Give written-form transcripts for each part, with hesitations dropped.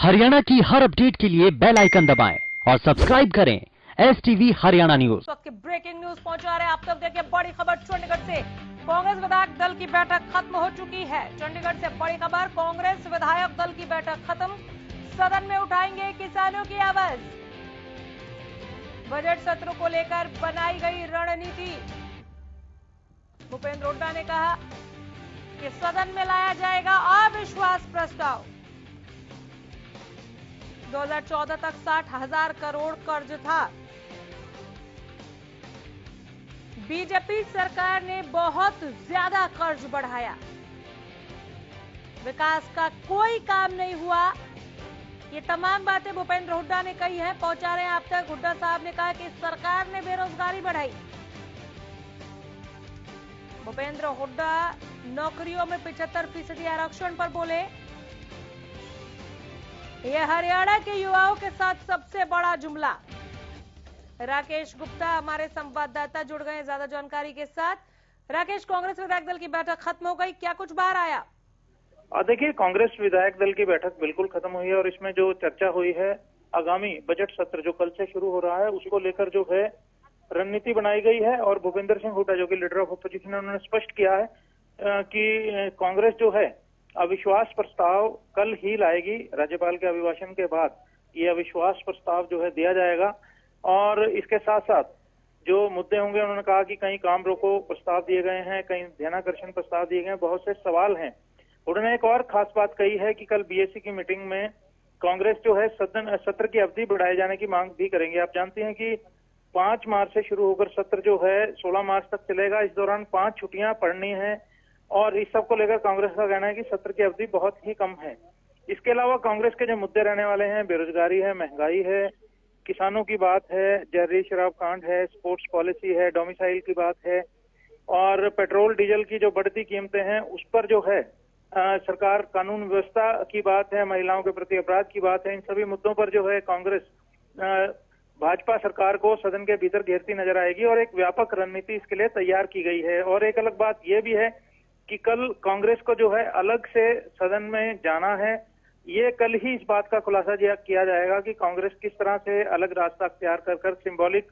हरियाणा की हर अपडेट के लिए बेल आइकन दबाएं और सब्सक्राइब करें STV हरियाणा न्यूज। वक्त की ब्रेकिंग न्यूज पहुंचा रहे हैं आप तक। देखिए बड़ी खबर चंडीगढ़ से। कांग्रेस विधायक दल की बैठक खत्म हो चुकी है। चंडीगढ़ से बड़ी खबर, कांग्रेस विधायक दल की बैठक खत्म। सदन में उठाएंगे किसानों की आवाज। बजट सत्र को लेकर बनाई गई रणनीति। भूपेंद्र हुड्डा ने कहा कि सदन में लाया जाएगा अविश्वास प्रस्ताव। 2014 तक 60,000 करोड़ कर्ज था। बीजेपी सरकार ने बहुत ज्यादा कर्ज बढ़ाया। विकास का कोई काम नहीं हुआ। ये तमाम बातें भूपेंद्र हुड्डा ने कही हैं, पहुंचा रहे हैं आप तक। हुड्डा साहब ने कहा कि सरकार ने बेरोजगारी बढ़ाई। भूपेंद्र हुड्डा नौकरियों में 75% आरक्षण पर बोले। यह हरियाणा के युवाओं के साथ सबसे बड़ा जुमला। राकेश गुप्ता हमारे संवाददाता जुड़ गए ज्यादा जानकारी के साथ। राकेश, कांग्रेस विधायक दल की बैठक खत्म हो गई, क्या कुछ बाहर आया? देखिए, कांग्रेस विधायक दल की बैठक बिल्कुल खत्म हुई है और इसमें जो चर्चा हुई है आगामी बजट सत्र जो कल से शुरू हो रहा है उसको लेकर जो है रणनीति बनाई गई है। और भूपेंद्र सिंह हुड्डा जो कि लीडर ऑफ अपोजिशन है, उन्होंने स्पष्ट किया है कि कांग्रेस जो है अविश्वास प्रस्ताव कल ही लाएगी। राज्यपाल के अभिभाषण के बाद ये अविश्वास प्रस्ताव जो है दिया जाएगा। और इसके साथ साथ जो मुद्दे होंगे, उन्होंने कहा कि कहीं काम रोको प्रस्ताव दिए गए हैं, कहीं ध्यानाकर्षण प्रस्ताव दिए गए हैं, बहुत से सवाल हैं। उन्होंने एक और खास बात कही है कि कल बीएससी की मीटिंग में कांग्रेस जो है सत्र की अवधि बढ़ाए जाने की मांग भी करेंगे। आप जानते हैं कि 5 मार्च से शुरू होकर सत्र जो है 16 मार्च तक चलेगा। इस दौरान 5 छुट्टियां पड़नी है और इस सब को लेकर कांग्रेस का कहना है कि सत्र की अवधि बहुत ही कम है। इसके अलावा कांग्रेस के जो मुद्दे रहने वाले हैं, बेरोजगारी है, महंगाई है, किसानों की बात है, जहरीली शराब कांड है, स्पोर्ट्स पॉलिसी है, डोमिसाइल की बात है और पेट्रोल डीजल की जो बढ़ती कीमतें हैं उस पर जो है सरकार, कानून व्यवस्था की बात है, महिलाओं के प्रति अपराध की बात है। इन सभी मुद्दों पर जो है कांग्रेस भाजपा सरकार को सदन के भीतर घेरती नजर आएगी और एक व्यापक रणनीति इसके लिए तैयार की गई है। और एक अलग बात यह भी है कि कल कांग्रेस को जो है अलग से सदन में जाना है। ये कल ही इस बात का खुलासा किया जाएगा कि कांग्रेस किस तरह से अलग रास्ता अख्तियार कर सिंबॉलिक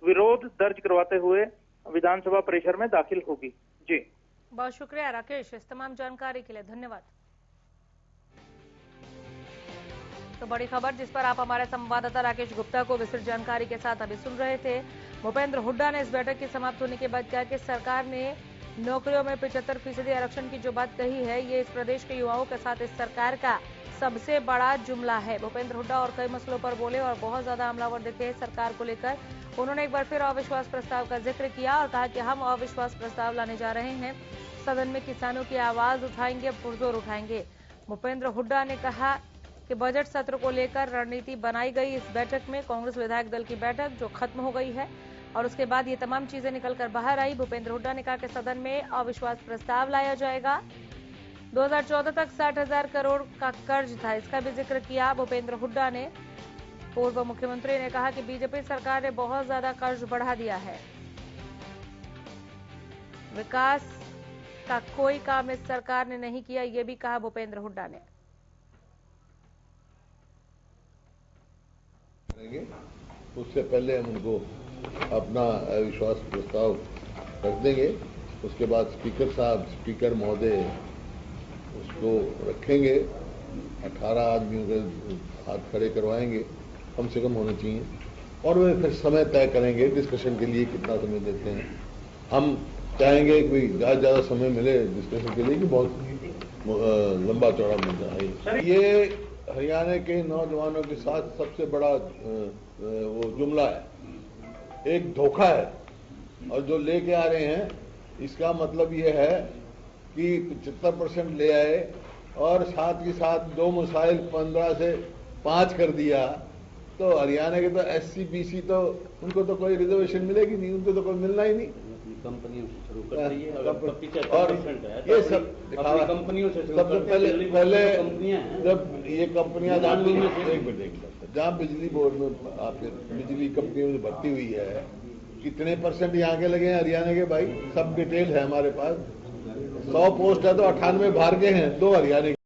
विरोध दर्ज करवाते हुए विधानसभा परिसर में दाखिल होगी। जी, बहुत शुक्रिया राकेश, इस तमाम जानकारी के लिए धन्यवाद। तो बड़ी खबर जिस पर आप हमारे संवाददाता राकेश गुप्ता को विस्तृत जानकारी के साथ अभी सुन रहे थे। भूपेंद्र हुड्डा ने इस बैठक के समाप्त होने के बाद कहा कि सरकार ने नौकरियों में 75% आरक्षण की जो बात कही है, ये इस प्रदेश के युवाओं के साथ इस सरकार का सबसे बड़ा जुमला है। भूपेंद्र हुड्डा और कई मसलों पर बोले और बहुत ज्यादा हमलावर दिखे सरकार को लेकर। उन्होंने एक बार फिर अविश्वास प्रस्ताव का जिक्र किया और कहा कि हम अविश्वास प्रस्ताव लाने जा रहे हैं। सदन में किसानों की आवाज उठाएंगे, पुरजोर उठाएंगे। भूपेंद्र हुड्डा ने कहा कि बजट सत्र को लेकर रणनीति बनाई गई। इस बैठक में कांग्रेस विधायक दल की बैठक जो खत्म हो गई है और उसके बाद ये तमाम चीजें निकलकर बाहर आई। भूपेंद्र हुड्डा ने कहा कि सदन में अविश्वास प्रस्ताव लाया जाएगा। 2014 तक 60,000 करोड़ का कर्ज था, इसका भी जिक्र किया भूपेंद्र हुड्डा ने। पूर्व मुख्यमंत्री ने कहा कि बीजेपी सरकार ने बहुत ज्यादा कर्ज बढ़ा दिया है। विकास का कोई काम इस सरकार ने नहीं किया, ये भी कहा भूपेंद्र हुड्डा ने। उससे पहले हम उनको अपना अविश्वास प्रस्ताव रख देंगे। उसके बाद स्पीकर महोदय उसको रखेंगे। 18 आदमियों के हाथ खड़े करवाएंगे, कम से कम होने चाहिए, और वे फिर समय तय करेंगे डिस्कशन के लिए कितना समय देते हैं। हम चाहेंगे कि ज्यादा समय मिले डिस्कशन के लिए कि बहुत लंबा चौड़ा मुद्दा है। ये हरियाणा के नौजवानों के साथ सबसे बड़ा वो जुमला है, एक धोखा है। और जो लेके आ रहे हैं इसका मतलब ये है कि 75% ले आए और साथ ही साथ 2 मसाइल 15 से 5 कर दिया। तो हरियाणा के तो SC BC तो उनको तो कोई रिजर्वेशन मिलेगी नहीं, उनको तो कोई मिलना ही नहीं। कंपनियों से शुरू कर रही है और ये सब कंपनियों से सबसे पहले जब ये कंपनियां जहाँ बिजली बोर्ड में आपके बिजली कंपनियों में भर्ती हुई है, कितने % यहाँ के लगे हैं हरियाणा के भाई, सब डिटेल है हमारे पास। 100 पोस्ट है तो 98 बाहर के हैं, 2 हरियाणा के।